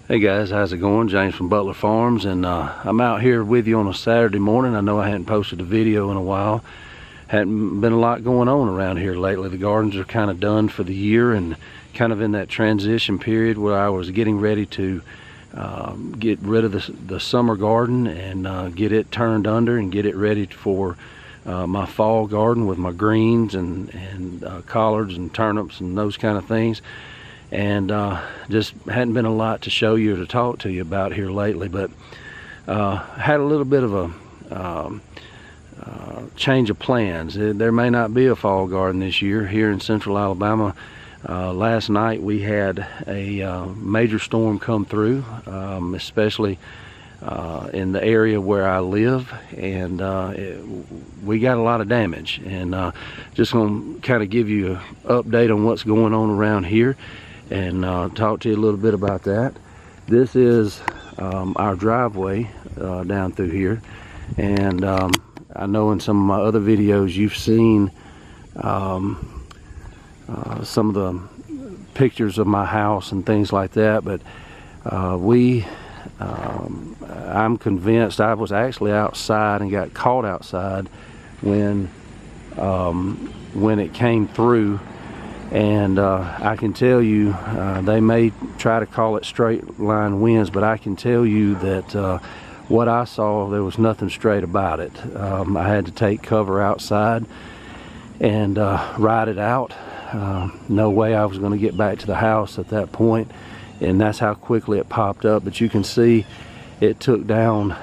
Hey guys, how's it going? James from Butler Farms, and I'm out here with you on a Saturday morning. I know I hadn't posted a video in a while. Hadn't been a lot going on around here lately. The gardens are kind of done for the year and kind of in that transition period where I was getting ready to get rid of the summer garden and get it turned under and get it ready for my fall garden with my greens and collards and turnips and those kind of things. And just hadn't been a lot to show you or to talk to you about here lately, but had a little bit of a change of plans. There may not be a fall garden this year here in central Alabama. Last night we had a major storm come through, especially in the area where I live, and we got a lot of damage. And just going to kind of give you an update on what's going on around here and talk to you a little bit about that. This is our driveway down through here, and I know in some of my other videos you've seen some of the pictures of my house and things like that, but I'm convinced I was actually outside and got caught outside when it came through. And I can tell you, they may try to call it straight line winds, but I can tell you that what I saw, there was nothing straight about it. I had to take cover outside and ride it out. No way I was going to get back to the house at that point, and that's how quickly it popped up. But you can see it took down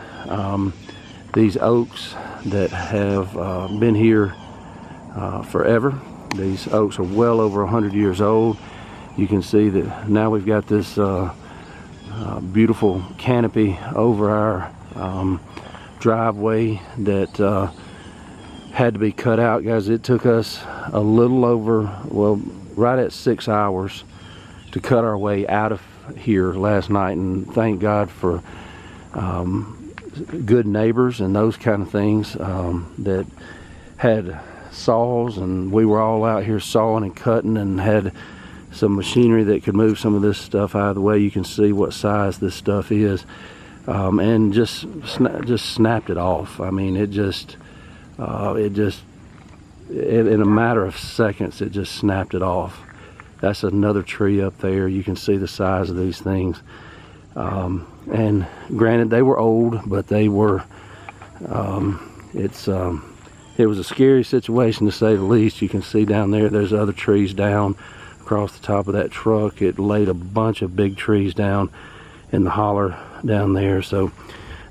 these oaks that have been here forever. These oaks are well over 100 years old. You can see that now we've got this beautiful canopy over our driveway that had to be cut out, guys. It took us a little over, well, right at 6 hours to cut our way out of here last night, and thank God for good neighbors and those kind of things that had saws, and we were all out here sawing and cutting and had some machinery that could move some of this stuff out of the way. You can see what size this stuff is, and just snapped it off. I mean, it just in a matter of seconds it just snapped it off. That's another tree up there. You can see the size of these things, and granted they were old, but they were it was a scary situation, to say the least. You can see down there's other trees down across the top of that truck. It laid a bunch of big trees down in the holler down there. So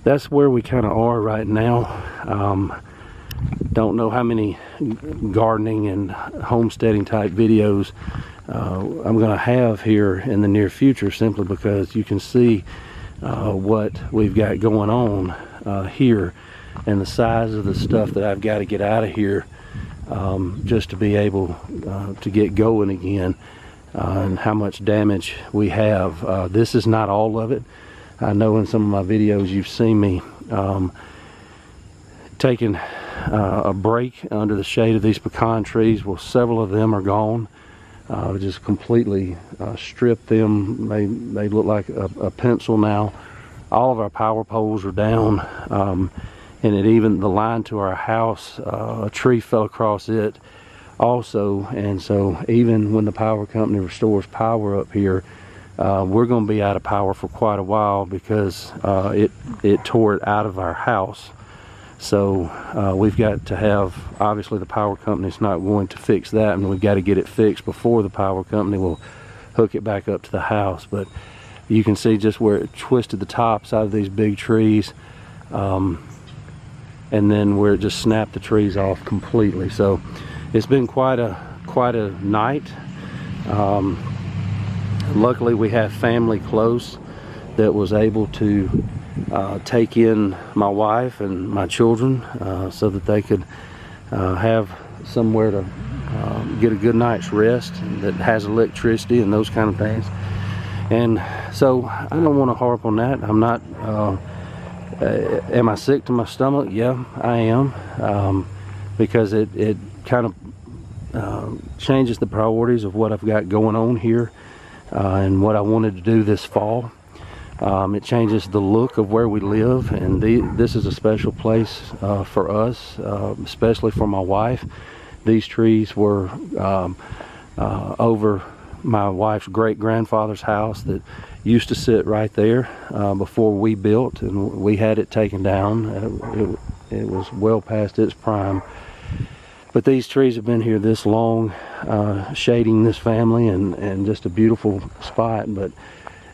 that's where we kind of are right now. Don't know how many gardening and homesteading type videos I'm going to have here in the near future, simply because you can see what we've got going on here, and the size of the stuff that I've got to get out of here just to be able to get going again, and how much damage we have. This is not all of it. I know in some of my videos you've seen me taking a break under the shade of these pecan trees. Well, several of them are gone. Just completely stripped them. They look like a pencil now. All of our power poles are down. And even the line to our house, a tree fell across it also. And so even when the power company restores power up here, we're going to be out of power for quite a while, because it tore it out of our house. So we've got to have, obviously the power company's not going to fix that, and we've got to get it fixed before the power company will hook it back up to the house. But you can see just where it twisted the tops out of these big trees, and then where it just snapped the trees off completely. So it's been quite a night. Luckily we have family close that was able to take in my wife and my children so that they could have somewhere to get a good night's rest that has electricity and those kind of things. And so I don't want to harp on that. I'm not am I sick to my stomach? Yeah, I am, because it kind of changes the priorities of what I've got going on here and what I wanted to do this fall. It changes the look of where we live, and this is a special place for us, especially for my wife. These trees were over my wife's great-grandfather's house that used to sit right there before we built, and we had it taken down. It was well past its prime. But these trees have been here this long, shading this family, and just a beautiful spot. But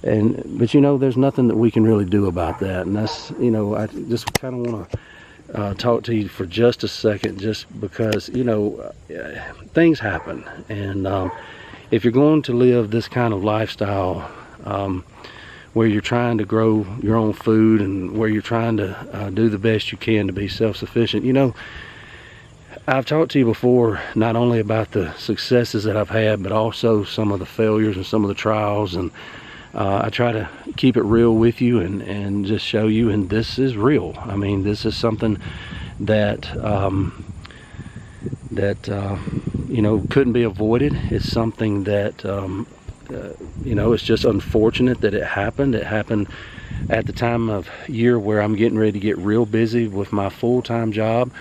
you know, there's nothing that we can really do about that. And that's, you know, I just kind of want to talk to you for just a second, just because, you know, things happen. And if you're going to live this kind of lifestyle, where you're trying to grow your own food and where you're trying to do the best you can to be self-sufficient, you know, I've talked to you before not only about the successes that I've had, but also some of the failures and some of the trials, and I try to keep it real with you and just show you, and this is real. I mean, this is something that you know, couldn't be avoided. It's something that you know, it's just unfortunate that it happened. It happened at the time of year where I'm getting ready to get real busy with my full-time job,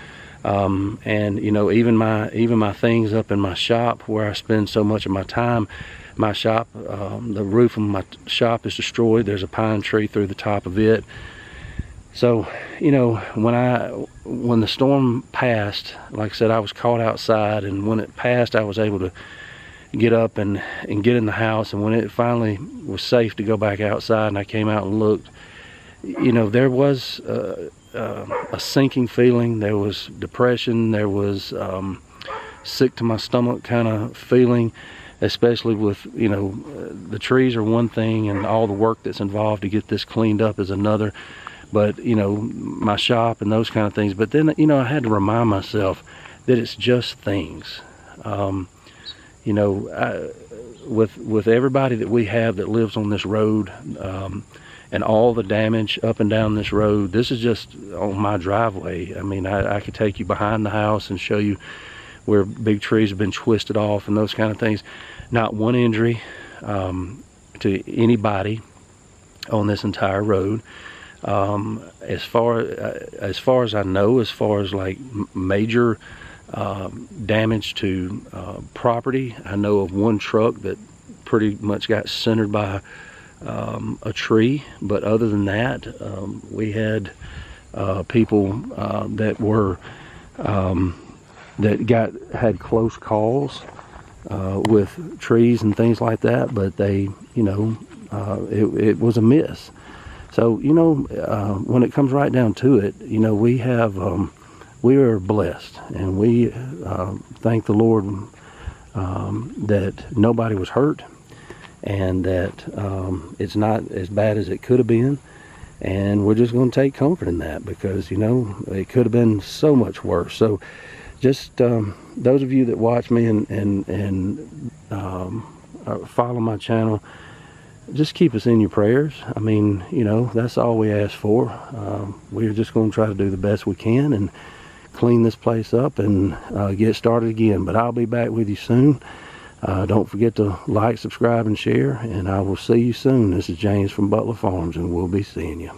and you know, even my things up in my shop where I spend so much of my time. My shop, the roof of my shop is destroyed. There's a pine tree through the top of it. So, you know, when the storm passed, like I said, I was caught outside, and when it passed, I was able to get up and get in the house. And when it finally was safe to go back outside and I came out and looked, you know, there was a sinking feeling. There was depression. There was sick to my stomach kind of feeling, especially with, you know, the trees are one thing and all the work that's involved to get this cleaned up is another. But, you know, my shop and those kind of things. But then, you know, I had to remind myself that it's just things. You know, with everybody that we have that lives on this road, and all the damage up and down this road, this is just on my driveway. I mean, I could take you behind the house and show you where big trees have been twisted off and those kind of things. Not one injury to anybody on this entire road. As far as I know, as far as like major damage to property, I know of one truck that pretty much got centered by a tree. But other than that, we had people that were that had close calls with trees and things like that, but they, you know, it was a miss. So, you know, when it comes right down to it, you know, we are blessed, and we thank the Lord that nobody was hurt, and that it's not as bad as it could have been. And we're just going to take comfort in that, because, you know, it could have been so much worse. So just those of you that watch me and follow my channel, just keep us in your prayers. I mean, you know, that's all we ask for. We're just going to try to do the best we can and clean this place up and get started again. But I'll be back with you soon. Don't forget to like, subscribe, and share, and I will see you soon. This is James from Butler Farms, and we'll be seeing you.